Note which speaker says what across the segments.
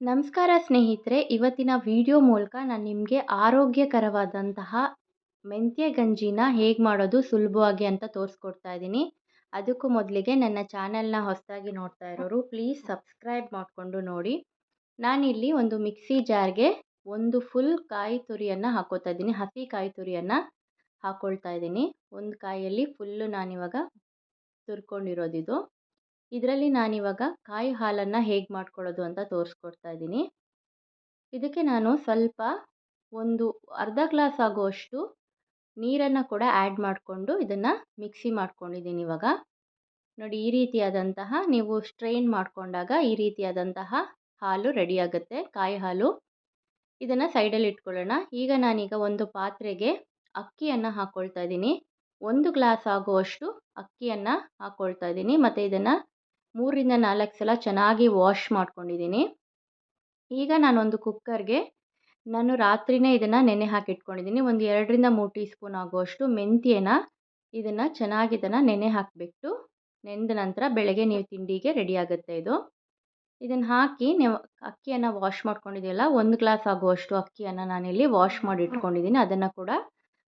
Speaker 1: ನಮಸ್ಕಾರ ಸ್ನೇಹಿತರೆ, ಇವತ್ತಿನ ವಿಡಿಯೋ ಮೂಲಕ ನಾನು ನಿಮಗೆ ಆರೋಗ್ಯಕರವಾದಂತಹ ಮೆಂತ್ಯ ಗಂಜಿನ ಹೇಗೆ ಮಾಡೋದು ಸುಲಭವಾಗಿ ಅಂತ ತೋರಿಸ್ಕೊಡ್ತಾ ಇದ್ದೀನಿ. ಅದಕ್ಕೂ ಮೊದಲಿಗೆ ನನ್ನ ಚಾನಲ್ನ ಹೊಸದಾಗಿ ನೋಡ್ತಾ ಇರೋರು ಪ್ಲೀಸ್ ಸಬ್ಸ್ಕ್ರೈಬ್ ಮಾಡಿಕೊಂಡು ನೋಡಿ. ನಾನಿಲ್ಲಿ ಒಂದು ಮಿಕ್ಸಿ ಜಾರ್ಗೆ ಒಂದು ಫುಲ್ ಕಾಯಿ ತುರಿಯನ್ನು ಹಾಕೋತಾ ಇದ್ದೀನಿ. ಹಸಿ ಕಾಯಿ ತುರಿಯನ್ನು ಹಾಕ್ಕೊಳ್ತಾ ಇದ್ದೀನಿ. ಒಂದು ಕಾಯಲ್ಲಿ ಫುಲ್ಲು ನಾನಿವಾಗ ತುರ್ಕೊಂಡಿರೋದಿದು. ಇದರಲ್ಲಿ ನಾನಿವಾಗ ಕಾಯಿ ಹಾಲನ್ನು ಹೇಗೆ ಮಾಡ್ಕೊಳ್ಳೋದು ಅಂತ ತೋರಿಸ್ಕೊಡ್ತಾ ಇದ್ದೀನಿ. ಇದಕ್ಕೆ ನಾನು ಸ್ವಲ್ಪ ಒಂದು ಅರ್ಧ ಗ್ಲಾಸ್ ಆಗುವಷ್ಟು ನೀರನ್ನು ಕೂಡ ಆ್ಯಡ್ ಮಾಡಿಕೊಂಡು ಇದನ್ನು ಮಿಕ್ಸಿ ಮಾಡ್ಕೊಂಡಿದ್ದೀನಿ. ಇವಾಗ ನೋಡಿ, ಈ ರೀತಿಯಾದಂತಹ ನೀವು ಸ್ಟ್ರೈನ್ ಮಾಡಿಕೊಂಡಾಗ ಈ ರೀತಿಯಾದಂತಹ ಹಾಲು ರೆಡಿಯಾಗುತ್ತೆ, ಕಾಯಿ ಹಾಲು. ಇದನ್ನು ಸೈಡಲ್ಲಿ ಇಟ್ಕೊಳ್ಳೋಣ. ಈಗ ನಾನೀಗ ಒಂದು ಪಾತ್ರೆಗೆ ಅಕ್ಕಿಯನ್ನು ಹಾಕ್ಕೊಳ್ತಾ ಇದ್ದೀನಿ. 1 ಗ್ಲಾಸ್ ಆಗುವಷ್ಟು ಅಕ್ಕಿಯನ್ನು ಹಾಕ್ಕೊಳ್ತಾ ಇದ್ದೀನಿ. ಮತ್ತು ಇದನ್ನು 3ರಿಂದ 4 ಸಲ ಚೆನ್ನಾಗಿ ವಾಶ್ ಮಾಡ್ಕೊಂಡಿದ್ದೀನಿ. ಈಗ ನಾನೊಂದು ಕುಕ್ಕರ್ಗೆ ನಾನು ರಾತ್ರಿನೇ ಇದನ್ನು ನೆನೆ ಹಾಕಿಟ್ಕೊಂಡಿದ್ದೀನಿ. ಒಂದು 2ರಿಂದ 3 ಟೀ ಸ್ಪೂನ್ ಆಗುವಷ್ಟು ಮೆಂತ್ಯನ ಇದನ್ನು ಚೆನ್ನಾಗಿ ನೆನೆ ಹಾಕಿಬಿಟ್ಟು ನೆನೆದ ನಂತರ ಬೆಳಗ್ಗೆ ನೀವು ತಿಂಡಿಗೆ ರೆಡಿಯಾಗುತ್ತೆ ಇದು. ಇದನ್ನು ಹಾಕಿ ನೀವು ಅಕ್ಕಿಯನ್ನು ವಾಶ್ ಮಾಡ್ಕೊಂಡಿದ್ದೀವಲ್ಲ, 1 ಗ್ಲಾಸ್ ಆಗುವಷ್ಟು ಅಕ್ಕಿಯನ್ನು ನಾನಿಲ್ಲಿ ವಾಶ್ ಮಾಡಿ ಇಟ್ಕೊಂಡಿದ್ದೀನಿ. ಅದನ್ನು ಕೂಡ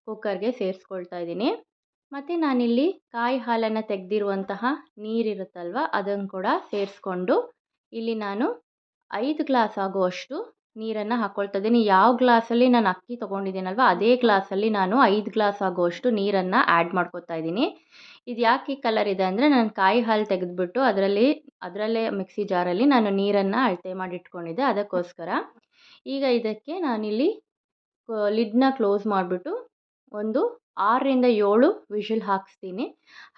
Speaker 1: ಕುಕ್ಕರ್ಗೆ ಸೇರಿಸ್ಕೊಳ್ತಾ ಇದ್ದೀನಿ. ಮತ್ತು ನಾನಿಲ್ಲಿ ಕಾಯಿ ಹಾಲನ್ನು ತೆಗೆದಿರುವಂತಹ ನೀರಿರುತ್ತಲ್ವ, ಅದನ್ನು ಕೂಡ ಸೇರಿಸ್ಕೊಂಡು ಇಲ್ಲಿ ನಾನು 5 ಗ್ಲಾಸ್ ಆಗುವಷ್ಟು ನೀರನ್ನು ಹಾಕ್ಕೊಳ್ತಾ ಇದ್ದೀನಿ. ಯಾವ ಗ್ಲಾಸಲ್ಲಿ ನಾನು ಅಕ್ಕಿ ತೊಗೊಂಡಿದ್ದೀನಲ್ವ ಅದೇ ಗ್ಲಾಸಲ್ಲಿ ನಾನು 5 ಗ್ಲಾಸ್ ಆಗುವಷ್ಟು ನೀರನ್ನು ಆ್ಯಡ್ ಮಾಡ್ಕೊತಾ ಇದ್ದೀನಿ. ಇದು ಯಾಕೆ ಈ ಕಲರ್ ಇದೆ ಅಂದರೆ, ನಾನು ಕಾಯಿ ಹಾಲು ತೆಗೆದುಬಿಟ್ಟು ಅದರಲ್ಲೇ ಮಿಕ್ಸಿ ಜಾರಲ್ಲಿ ನಾನು ನೀರನ್ನು ಅಳತೆ ಮಾಡಿ ಇಟ್ಕೊಂಡಿದ್ದೆ, ಅದಕ್ಕೋಸ್ಕರ. ಈಗ ಇದಕ್ಕೆ ನಾನಿಲ್ಲಿ ಲಿಡ್ನ ಕ್ಲೋಸ್ ಮಾಡಿಬಿಟ್ಟು ಒಂದು 6ರಿಂದ 7 ವಿಷಲ್ ಹಾಕಿಸ್ತೀನಿ.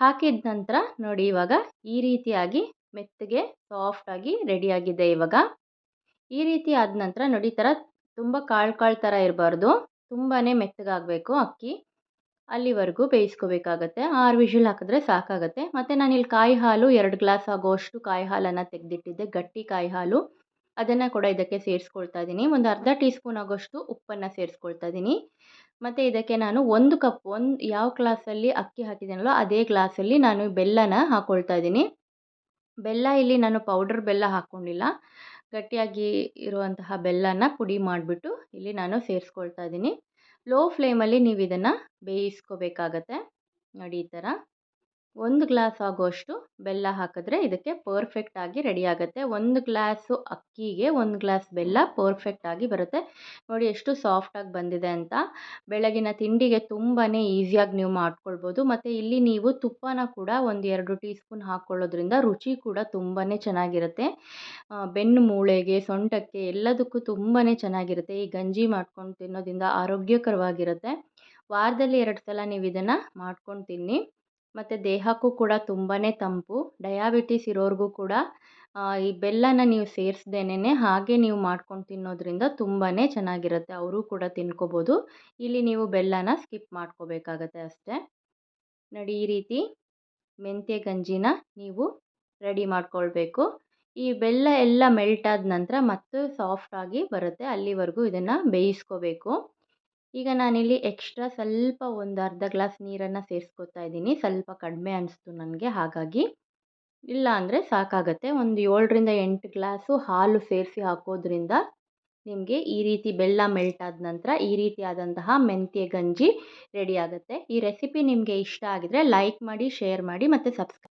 Speaker 1: ಹಾಕಿದ ನಂತರ ನೋಡಿ, ಇವಾಗ ಈ ರೀತಿಯಾಗಿ ಮೆತ್ತಗೆ ಸಾಫ್ಟಾಗಿ ರೆಡಿಯಾಗಿದೆ. ಇವಾಗ ಈ ರೀತಿ ಆದ ನಂತರ ನೋಡಿ, ಥರ ತುಂಬ ಕಾಳು ಥರ ಇರಬಾರ್ದು, ತುಂಬಾ ಮೆತ್ತಗಾಗಬೇಕು ಅಕ್ಕಿ. ಅಲ್ಲಿವರೆಗೂ ಬೇಯಿಸ್ಕೋಬೇಕಾಗತ್ತೆ. 6 ವಿಷಲ್ ಹಾಕಿದ್ರೆ ಸಾಕಾಗುತ್ತೆ. ಮತ್ತು ನಾನಿಲ್ಲಿ ಕಾಯಿ ಹಾಲು 2 ಗ್ಲಾಸ್ ಆಗುವಷ್ಟು ಕಾಯಿ ಹಾಲನ್ನು ತೆಗೆದಿಟ್ಟಿದ್ದೆ, ಗಟ್ಟಿ ಕಾಯಿ ಹಾಲು. ಅದನ್ನು ಕೂಡ ಇದಕ್ಕೆ ಸೇರಿಸ್ಕೊಳ್ತಾ ಇದ್ದೀನಿ. ಒಂದು ಅರ್ಧ ಟೀ ಸ್ಪೂನ್ ಆಗೋಷ್ಟು ಉಪ್ಪನ್ನು ಸೇರಿಸ್ಕೊಳ್ತಾ ಇದ್ದೀನಿ. ಮತ್ತು ಇದಕ್ಕೆ ನಾನು 1 ಕಪ್, ಯಾವ ಗ್ಲಾಸಲ್ಲಿ ಅಕ್ಕಿ ಹಾಕಿದ್ದೀನಲ್ಲೋ ಅದೇ ಗ್ಲಾಸಲ್ಲಿ ನಾನು ಬೆಲ್ಲನ ಹಾಕ್ಕೊಳ್ತಾ ಇದ್ದೀನಿ. ಬೆಲ್ಲ ಇಲ್ಲಿ ನಾನು ಪೌಡರ್ ಬೆಲ್ಲ ಹಾಕ್ಕೊಂಡಿಲ್ಲ, ಗಟ್ಟಿಯಾಗಿ ಇರುವಂತಹ ಬೆಲ್ಲನ ಪುಡಿ ಮಾಡಿಬಿಟ್ಟು ಇಲ್ಲಿ ನಾನು ಸೇರಿಸ್ಕೊಳ್ತಾ ಇದ್ದೀನಿ. ಲೋ ಫ್ಲೇಮಲ್ಲಿ ನೀವು ಇದನ್ನು ಬೇಯಿಸ್ಕೋಬೇಕಾಗತ್ತೆ. ನೋಡಿ, ಈ ಥರ 1 ಗ್ಲಾಸ್ ಆಗುವಷ್ಟು ಬೆಲ್ಲ ಹಾಕಿದ್ರೆ ಇದಕ್ಕೆ ಪರ್ಫೆಕ್ಟಾಗಿ ರೆಡಿ ಆಗುತ್ತೆ. 1 ಗ್ಲಾಸು ಅಕ್ಕಿಗೆ 1 ಗ್ಲಾಸ್ ಬೆಲ್ಲ ಪರ್ಫೆಕ್ಟಾಗಿ ಬರುತ್ತೆ. ನೋಡಿ ಎಷ್ಟು ಸಾಫ್ಟಾಗಿ ಬಂದಿದೆ ಅಂತ. ಬೆಳಗಿನ ತಿಂಡಿಗೆ ತುಂಬಾ ಈಸಿಯಾಗಿ ನೀವು ಮಾಡ್ಕೊಳ್ಬೋದು. ಮತ್ತು ಇಲ್ಲಿ ನೀವು ತುಪ್ಪನ ಕೂಡ ಒಂದು 2 ಟೀ ಸ್ಪೂನ್ ಹಾಕ್ಕೊಳ್ಳೋದ್ರಿಂದ ರುಚಿ ಕೂಡ ತುಂಬಾ ಚೆನ್ನಾಗಿರುತ್ತೆ. ಬೆನ್ನು ಮೂಳೆಗೆ, ಸೊಂಟಕ್ಕೆ ಎಲ್ಲದಕ್ಕೂ ತುಂಬಾ ಚೆನ್ನಾಗಿರುತ್ತೆ. ಈ ಗಂಜಿ ಮಾಡ್ಕೊಂಡು ತಿನ್ನೋದ್ರಿಂದ ಆರೋಗ್ಯಕರವಾಗಿರುತ್ತೆ. ವಾರದಲ್ಲಿ 2 ಸಲ ನೀವು ಇದನ್ನು ಮಾಡ್ಕೊಂಡು ತಿನ್ನಿ. ಮತ್ತು ದೇಹಕ್ಕೂ ಕೂಡ ತುಂಬಾ ತಂಪು. ಡಯಾಬಿಟಿಸ್ ಇರೋರಿಗೂ ಕೂಡ ಈ ಬೆಲ್ಲನ ನೀವು ಸೇರಿಸ್ದೇನೆ ಹಾಗೆ ನೀವು ಮಾಡ್ಕೊಂಡು ತಿನ್ನೋದ್ರಿಂದ ತುಂಬಾ ಚೆನ್ನಾಗಿರುತ್ತೆ. ಅವರು ಕೂಡ ತಿನ್ಕೋಬೋದು. ಇಲ್ಲಿ ನೀವು ಬೆಲ್ಲನ ಸ್ಕಿಪ್ ಮಾಡ್ಕೋಬೇಕಾಗತ್ತೆ ಅಷ್ಟೇ. ನೋಡಿ, ಈ ರೀತಿ ಮೆಂತ್ಯ ಗಂಜಿನ ನೀವು ರೆಡಿ ಮಾಡ್ಕೊಳ್ಬೇಕು. ಈ ಬೆಲ್ಲ ಎಲ್ಲ ಮೆಲ್ಟ್ ಆದ ನಂತರ ಮತ್ತೆ ಸಾಫ್ಟಾಗಿ ಬರುತ್ತೆ, ಅಲ್ಲಿವರೆಗೂ ಇದನ್ನು ಬೇಯಿಸ್ಕೋಬೇಕು. ಈಗ ನಾನಿಲ್ಲಿ ಎಕ್ಸ್ಟ್ರಾ ಸ್ವಲ್ಪ ಒಂದು ಅರ್ಧ ಗ್ಲಾಸ್ ನೀರನ್ನು ಸೇರಿಸ್ಕೊತಾ ಇದ್ದೀನಿ. ಸ್ವಲ್ಪ ಕಡಿಮೆ ಅನಿಸ್ತು ನನಗೆ, ಹಾಗಾಗಿ. ಇಲ್ಲ ಅಂದರೆ ಸಾಕಾಗತ್ತೆ. ಒಂದು 7ರಿಂದ 8 ಗ್ಲಾಸು ಹಾಲು ಸೇರಿಸಿ ಹಾಕೋದ್ರಿಂದ ನಿಮಗೆ ಈ ರೀತಿ ಬೆಲ್ಲ ಮೆಲ್ಟ್ ಆದ ನಂತರ ಈ ರೀತಿಯಾದಂತಹ ಮೆಂತ್ಯ ಗಂಜಿ ರೆಡಿ ಆಗುತ್ತೆ. ಈ ರೆಸಿಪಿ ನಿಮಗೆ ಇಷ್ಟ ಆಗಿದರೆ ಲೈಕ್ ಮಾಡಿ, ಶೇರ್ ಮಾಡಿ ಮತ್ತು ಸಬ್ಸ್ಕ್ರೈಬ್